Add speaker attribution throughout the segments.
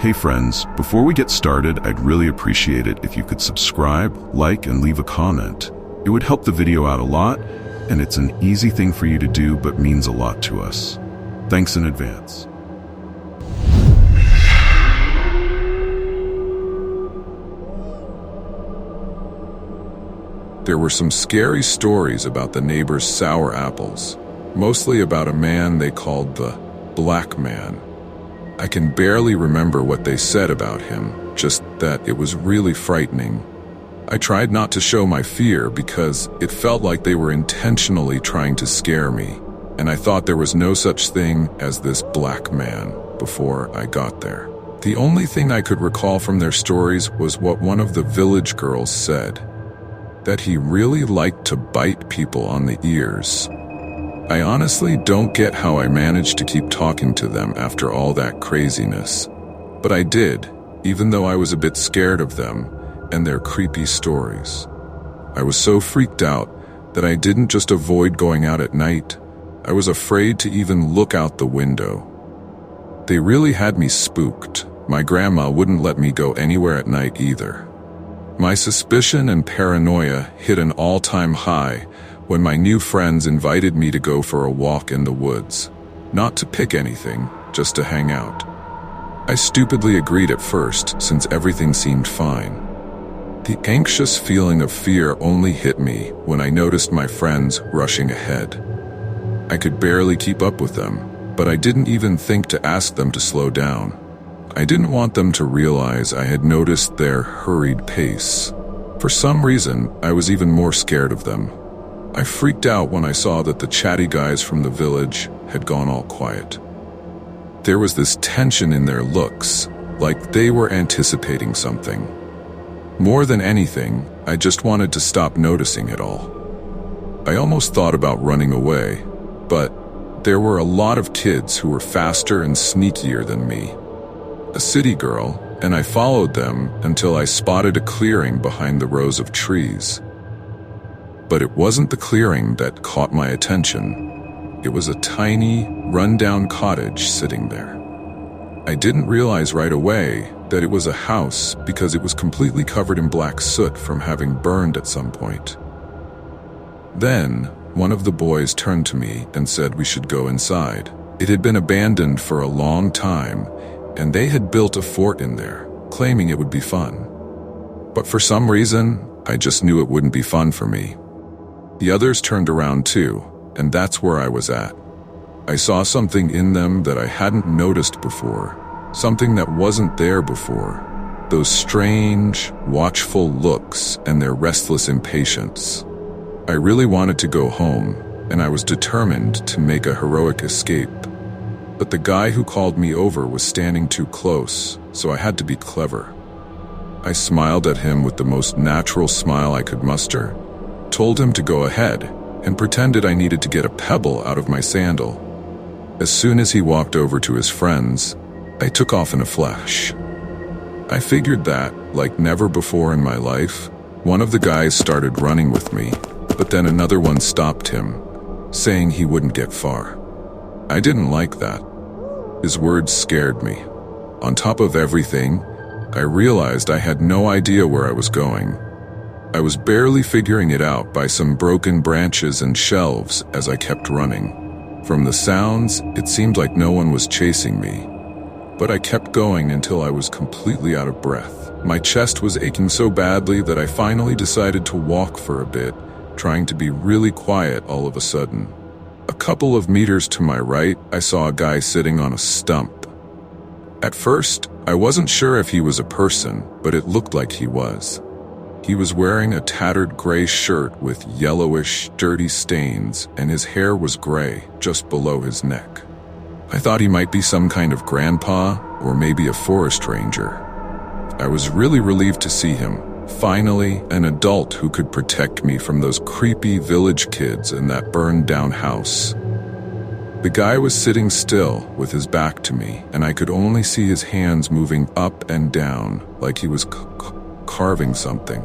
Speaker 1: Hey friends, before we get started, I'd really appreciate it if you could subscribe, like, and leave a comment. It would help the video out a lot, and it's an easy thing for you to do but means a lot to us. Thanks in advance.
Speaker 2: There were some scary stories about the neighbor's sour apples, mostly about a man they called the Black Man. I can barely remember what they said about him, just that it was really frightening. I tried not to show my fear because it felt like they were intentionally trying to scare me, and I thought there was no such thing as this Black Man before I got there. The only thing I could recall from their stories was what one of the village girls said, that he really liked to bite people on the ears. I honestly don't get how I managed to keep talking to them after all that craziness. But I did, even though I was a bit scared of them and their creepy stories. I was so freaked out that I didn't just avoid going out at night. I was afraid to even look out the window. They really had me spooked. My grandma wouldn't let me go anywhere at night either. My suspicion and paranoia hit an all-time high when my new friends invited me to go for a walk in the woods. Not to pick anything, just to hang out. I stupidly agreed at first, since everything seemed fine. The anxious feeling of fear only hit me when I noticed my friends rushing ahead. I could barely keep up with them, but I didn't even think to ask them to slow down. I didn't want them to realize I had noticed their hurried pace. For some reason, I was even more scared of them. I freaked out when I saw that the chatty guys from the village had gone all quiet. There was this tension in their looks, like they were anticipating something. More than anything, I just wanted to stop noticing it all. I almost thought about running away, but there were a lot of kids who were faster and sneakier than me. A city girl, and I followed them until I spotted a clearing behind the rows of trees. But it wasn't the clearing that caught my attention. It was a tiny, run-down cottage sitting there. I didn't realize right away that it was a house because it was completely covered in black soot from having burned at some point. Then, one of the boys turned to me and said we should go inside. It had been abandoned for a long time, and they had built a fort in there, claiming it would be fun. But for some reason, I just knew it wouldn't be fun for me. The others turned around too, and that's where I was at. I saw something in them that I hadn't noticed before, something that wasn't there before. Those strange, watchful looks and their restless impatience. I really wanted to go home, and I was determined to make a heroic escape. But the guy who called me over was standing too close, so I had to be clever. I smiled at him with the most natural smile I could muster, told him to go ahead, and pretended I needed to get a pebble out of my sandal. As soon as he walked over to his friends, I took off in a flash. I figured that, like never before in my life, one of the guys started running with me, but then another one stopped him, saying he wouldn't get far. I didn't like that. His words scared me. On top of everything, I realized I had no idea where I was going. I was barely figuring it out by some broken branches and shelves as I kept running. From the sounds, it seemed like no one was chasing me. But I kept going until I was completely out of breath. My chest was aching so badly that I finally decided to walk for a bit, trying to be really quiet all of a sudden. A couple of meters to my right, I saw a guy sitting on a stump. At first, I wasn't sure if he was a person, but it looked like he was. He was wearing a tattered gray shirt with yellowish, dirty stains, and his hair was gray, just below his neck. I thought he might be some kind of grandpa, or maybe a forest ranger. I was really relieved to see him. Finally, an adult who could protect me from those creepy village kids in that burned-down house. The guy was sitting still, with his back to me, and I could only see his hands moving up and down, like he was carving something.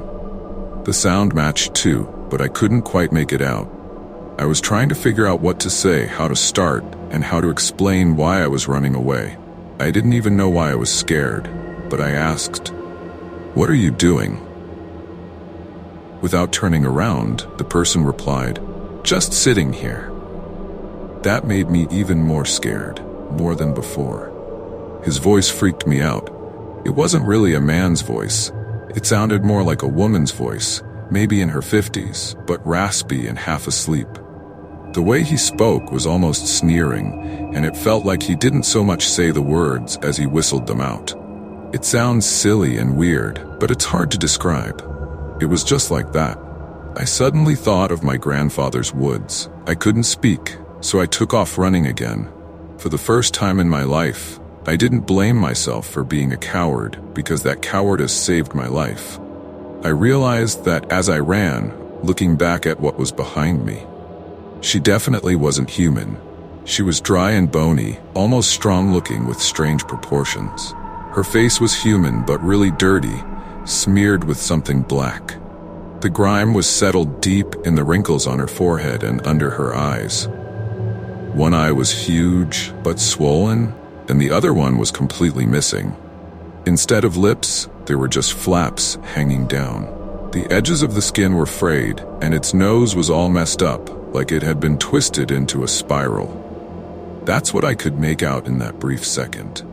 Speaker 2: The sound matched too, but I couldn't quite make it out. I was trying to figure out what to say, how to start, and how to explain why I was running away. I didn't even know why I was scared, but I asked, "What are you doing?" Without turning around, the person replied, "Just sitting here." That made me even more scared, more than before. His voice freaked me out. It wasn't really a man's voice. It sounded more like a woman's voice, maybe in her 50s, but raspy and half asleep. The way he spoke was almost sneering, and it felt like he didn't so much say the words as he whistled them out. It sounds silly and weird, but it's hard to describe. It was just like that. I suddenly thought of my grandfather's woods. I couldn't speak, so I took off running again. For the first time in my life, I didn't blame myself for being a coward, because that cowardice saved my life. I realized that as I ran, looking back at what was behind me, she definitely wasn't human. She was dry and bony, almost strong-looking with strange proportions. Her face was human but really dirty, smeared with something black. The grime was settled deep in the wrinkles on her forehead and under her eyes. One eye was huge but swollen, and the other one was completely missing. Instead of lips, there were just flaps hanging down. The edges of the skin were frayed, and its nose was all messed up, like it had been twisted into a spiral. That's what I could make out in that brief second.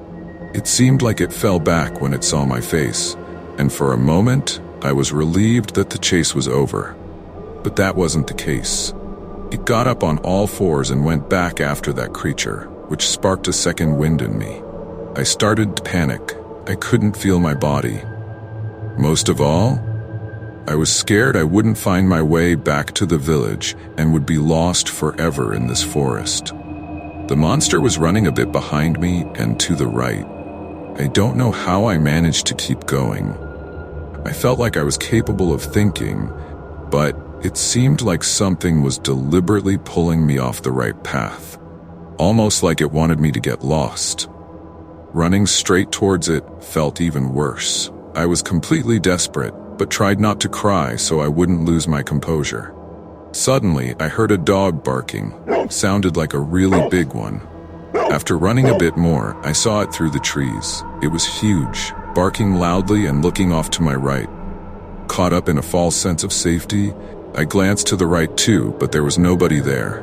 Speaker 2: It seemed like it fell back when it saw my face, and for a moment, I was relieved that the chase was over. But that wasn't the case. It got up on all fours and went back after that creature, which sparked a second wind in me. I started to panic. I couldn't feel my body. Most of all, I was scared I wouldn't find my way back to the village and would be lost forever in this forest. The monster was running a bit behind me and to the right. I don't know how I managed to keep going. I felt like I was capable of thinking, but it seemed like something was deliberately pulling me off the right path, almost like it wanted me to get lost. Running straight towards it felt even worse. I was completely desperate, but tried not to cry so I wouldn't lose my composure. Suddenly, I heard a dog barking. Sounded like a really big one. After running a bit more, I saw it through the trees. It was huge, barking loudly and looking off to my right. Caught up in a false sense of safety, I glanced to the right too, but there was nobody there.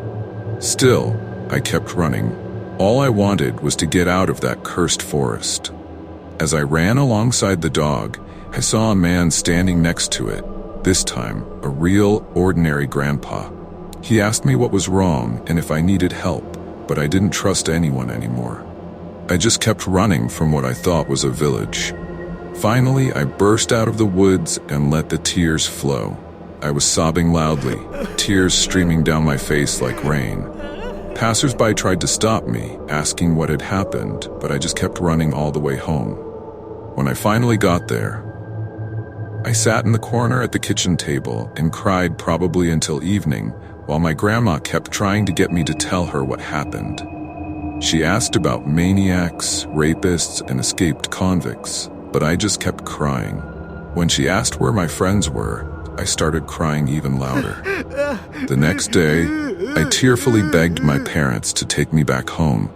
Speaker 2: Still, I kept running. All I wanted was to get out of that cursed forest. As I ran alongside the dog, I saw a man standing next to it, this time a real, ordinary grandpa. He asked me what was wrong and if I needed help, but I didn't trust anyone anymore. I just kept running from what I thought was a village. Finally, I burst out of the woods and let the tears flow. I was sobbing loudly, tears streaming down my face like rain. Passers-by tried to stop me, asking what had happened, but I just kept running all the way home. When I finally got there, I sat in the corner at the kitchen table and cried probably until evening, while my grandma kept trying to get me to tell her what happened. She asked about maniacs, rapists, and escaped convicts, but I just kept crying. When she asked where my friends were, I started crying even louder. The next day, I tearfully begged my parents to take me back home,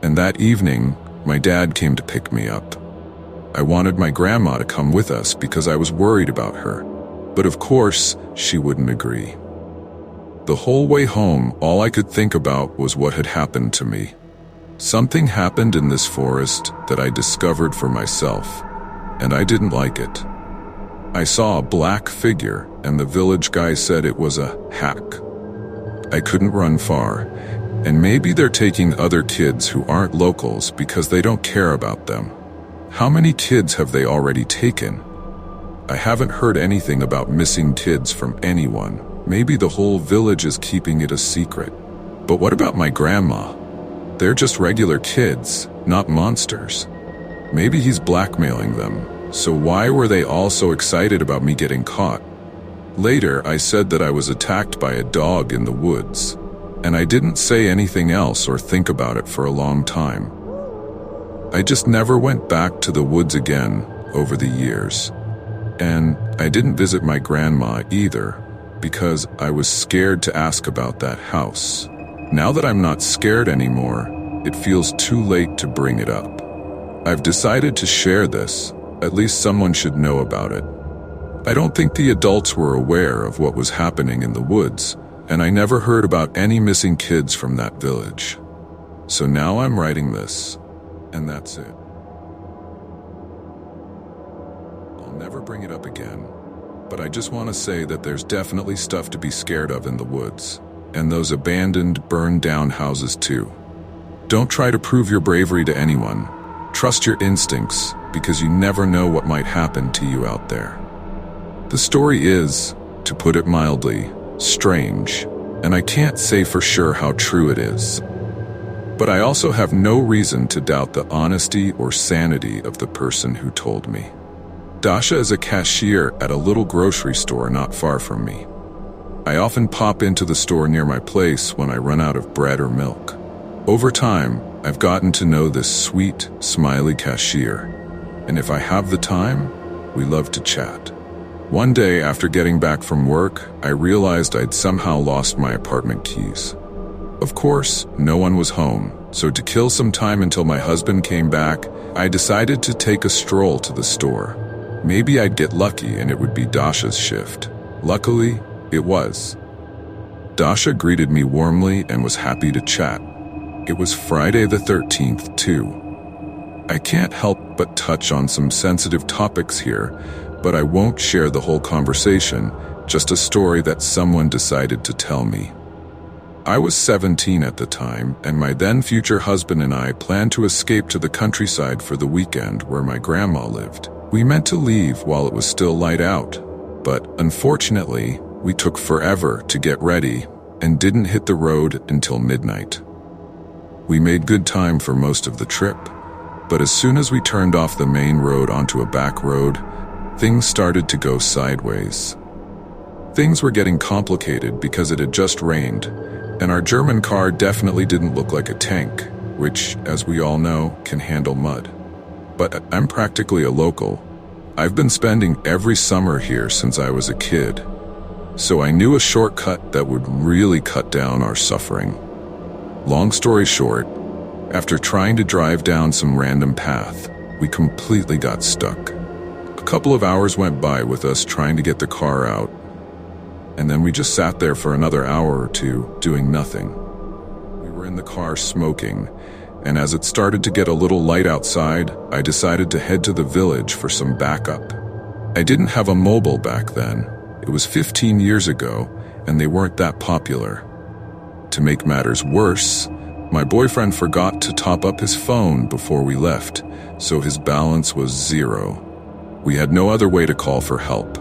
Speaker 2: and that evening, my dad came to pick me up. I wanted my grandma to come with us because I was worried about her, but of course, she wouldn't agree. The whole way home, all I could think about was what had happened to me. Something happened in this forest that I discovered for myself, and I didn't like it. I saw a black figure, and the village guy said it was a hack. I couldn't run far, and maybe they're taking other kids who aren't locals because they don't care about them. How many kids have they already taken? I haven't heard anything about missing kids from anyone. Maybe the whole village is keeping it a secret. But what about my grandma? They're just regular kids, not monsters. Maybe he's blackmailing them. So why were they all so excited about me getting caught? Later, I said that I was attacked by a dog in the woods, and I didn't say anything else or think about it for a long time. I just never went back to the woods again over the years. And I didn't visit my grandma either, because I was scared to ask about that house. Now that I'm not scared anymore, it feels too late to bring it up. I've decided to share this. At least someone should know about it. I don't think the adults were aware of what was happening in the woods, and I never heard about any missing kids from that village. So now I'm writing this, and that's it. I'll never bring it up again, but I just want to say that there's definitely stuff to be scared of in the woods, and those abandoned, burned down houses too. Don't try to prove your bravery to anyone. Trust your instincts, because you never know what might happen to you out there. The story is, to put it mildly, strange, and I can't say for sure how true it is. But I also have no reason to doubt the honesty or sanity of the person who told me. Dasha is a cashier at a little grocery store not far from me. I often pop into the store near my place when I run out of bread or milk. Over time, I've gotten to know this sweet, smiley cashier, and if I have the time, we love to chat. One day after getting back from work, I realized I'd somehow lost my apartment keys. Of course, no one was home, so to kill some time until my husband came back, I decided to take a stroll to the store. Maybe I'd get lucky and it would be Dasha's shift. Luckily, it was. Dasha greeted me warmly and was happy to chat. It was Friday the 13th, too. I can't help but touch on some sensitive topics here, but I won't share the whole conversation, just a story that someone decided to tell me. I was 17 at the time, and my then future husband and I planned to escape to the countryside for the weekend where my grandma lived. We meant to leave while it was still light out, but unfortunately, we took forever to get ready and didn't hit the road until midnight. We made good time for most of the trip, but as soon as we turned off the main road onto a back road, things started to go sideways. Things were getting complicated because it had just rained, and our German car definitely didn't look like a tank, which, as we all know, can handle mud. But I'm practically a local. I've been spending every summer here since I was a kid, so I knew a shortcut that would really cut down our suffering. Long story short, after trying to drive down some random path, we completely got stuck. A couple of hours went by with us trying to get the car out, and then we just sat there for another hour or two, doing nothing. We were in the car smoking, and as it started to get a little light outside, I decided to head to the village for some backup. I didn't have a mobile back then. It was 15 years ago, and they weren't that popular. To make matters worse, my boyfriend forgot to top up his phone before we left, so his balance was 0. We had no other way to call for help.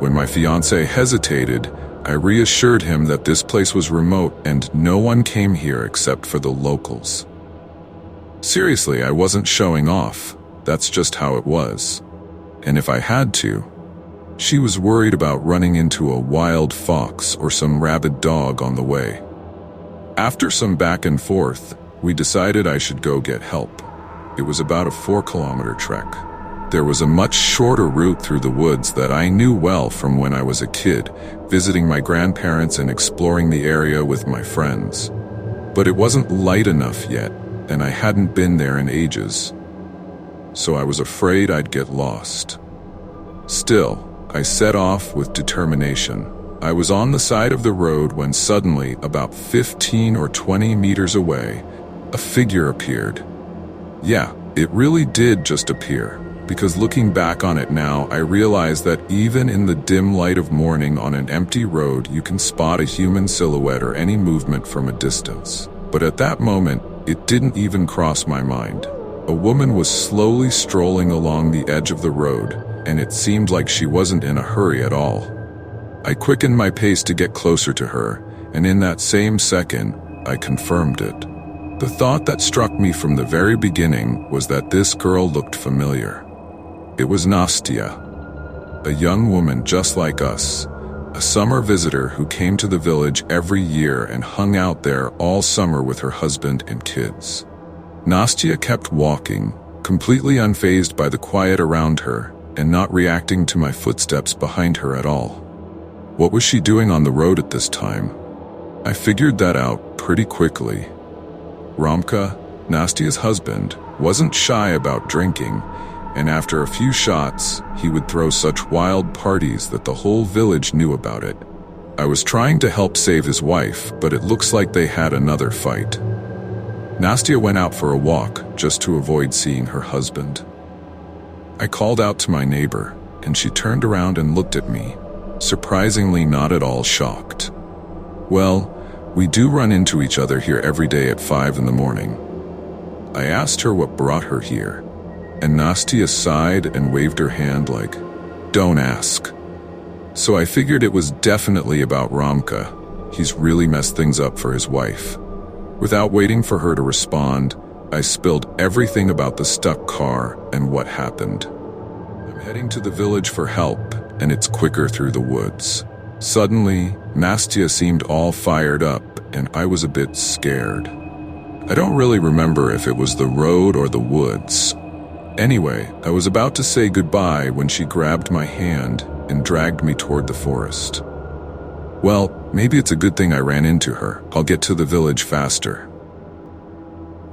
Speaker 2: When my fiancé hesitated, I reassured him that this place was remote and no one came here except for the locals. Seriously, I wasn't showing off. That's just how it was. And if I had to, she was worried about running into a wild fox or some rabid dog on the way. After some back and forth, we decided I should go get help. It was about a 4-kilometer trek. There was a much shorter route through the woods that I knew well from when I was a kid, visiting my grandparents and exploring the area with my friends. But it wasn't light enough yet, and I hadn't been there in ages. So I was afraid I'd get lost. Still, I set off with determination. I was on the side of the road when suddenly, about 15 or 20 meters away, a figure appeared. Yeah, it really did just appear. Because looking back on it now, I realize that even in the dim light of morning on an empty road, you can spot a human silhouette or any movement from a distance. But at that moment, it didn't even cross my mind. A woman was slowly strolling along the edge of the road, and it seemed like she wasn't in a hurry at all. I quickened my pace to get closer to her, and in that same second, I confirmed it. The thought that struck me from the very beginning was that this girl looked familiar. It was Nastya, a young woman just like us, a summer visitor who came to the village every year and hung out there all summer with her husband and kids. Nastya kept walking, completely unfazed by the quiet around her and not reacting to my footsteps behind her at all. What was she doing on the road at this time? I figured that out pretty quickly. Romka, Nastya's husband, wasn't shy about drinking, and after a few shots, he would throw such wild parties that the whole village knew about it. I was trying to help save his wife, but it looks like they had another fight. Nastya went out for a walk just to avoid seeing her husband. I called out to my neighbor, and she turned around and looked at me, surprisingly not at all shocked. Well, we do run into each other here every day at 5 in the morning. I asked her what brought her here, and Nastya sighed and waved her hand like, "Don't ask." So I figured it was definitely about Ramka. He's really messed things up for his wife. Without waiting for her to respond, I spilled everything about the stuck car and what happened. I'm heading to the village for help, and it's quicker through the woods. Suddenly, Nastya seemed all fired up, and I was a bit scared. I don't really remember if it was the road or the woods. Anyway, I was about to say goodbye when she grabbed my hand and dragged me toward the forest. Well, maybe it's a good thing I ran into her. I'll get to the village faster.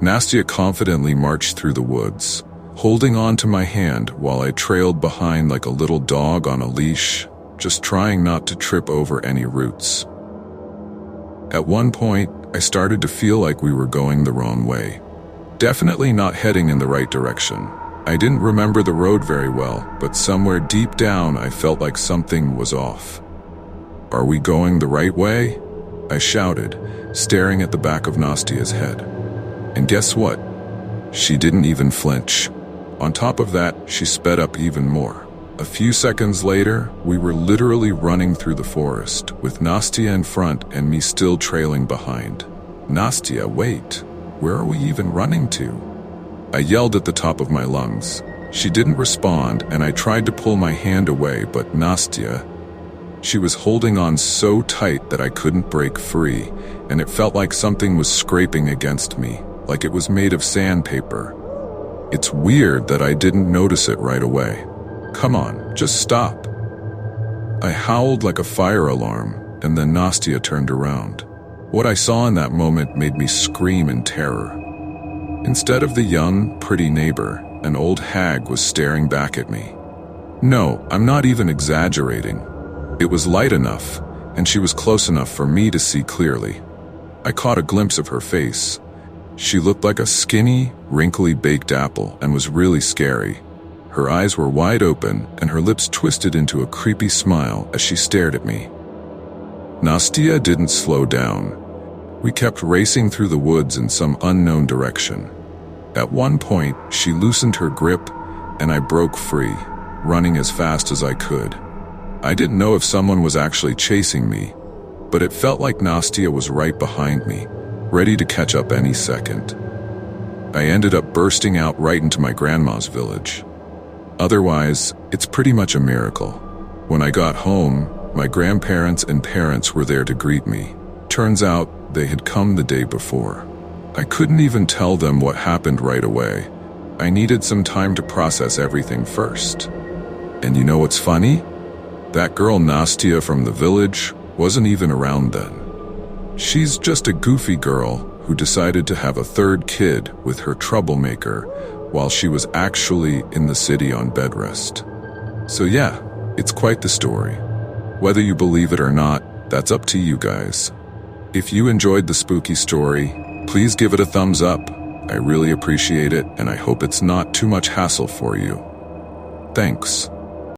Speaker 2: Nastya confidently marched through the woods, holding on to my hand while I trailed behind like a little dog on a leash, just trying not to trip over any roots. At one point, I started to feel like we were going the wrong way. Definitely not heading in the right direction. I didn't remember the road very well, but somewhere deep down I felt like something was off. "Are we going the right way?" I shouted, staring at the back of Nastya's head. And guess what? She didn't even flinch. On top of that, she sped up even more. A few seconds later, we were literally running through the forest, with Nastya in front and me still trailing behind. "Nastya, wait. Where are we even running to?" I yelled at the top of my lungs. She didn't respond, and I tried to pull my hand away, but Nastya, she was holding on so tight that I couldn't break free, and it felt like something was scraping against me, like it was made of sandpaper. It's weird that I didn't notice it right away. "Come on, just stop." I howled like a fire alarm, and then Nastya turned around. What I saw in that moment made me scream in terror. Instead of the young, pretty neighbor, an old hag was staring back at me. No, I'm not even exaggerating. It was light enough, and she was close enough for me to see clearly. I caught a glimpse of her face. She looked like a skinny, wrinkly baked apple and was really scary. Her eyes were wide open, and her lips twisted into a creepy smile as she stared at me. Nastya didn't slow down. We kept racing through the woods in some unknown direction. At one point, she loosened her grip, and I broke free, running as fast as I could. I didn't know if someone was actually chasing me, but it felt like Nastya was right behind me, ready to catch up any second. I ended up bursting out right into my grandma's village. Otherwise, it's pretty much a miracle. When I got home, my grandparents and parents were there to greet me. Turns out, they had come the day before. I couldn't even tell them what happened right away. I needed some time to process everything first. And you know what's funny? That girl Nastya from the village wasn't even around then. She's just a goofy girl who decided to have a third kid with her troublemaker while she was actually in the city on bed rest. So yeah, it's quite the story. Whether you believe it or not, that's up to you guys. If you enjoyed the spooky story, please give it a thumbs up. I really appreciate it, and I hope it's not too much hassle for you. Thanks.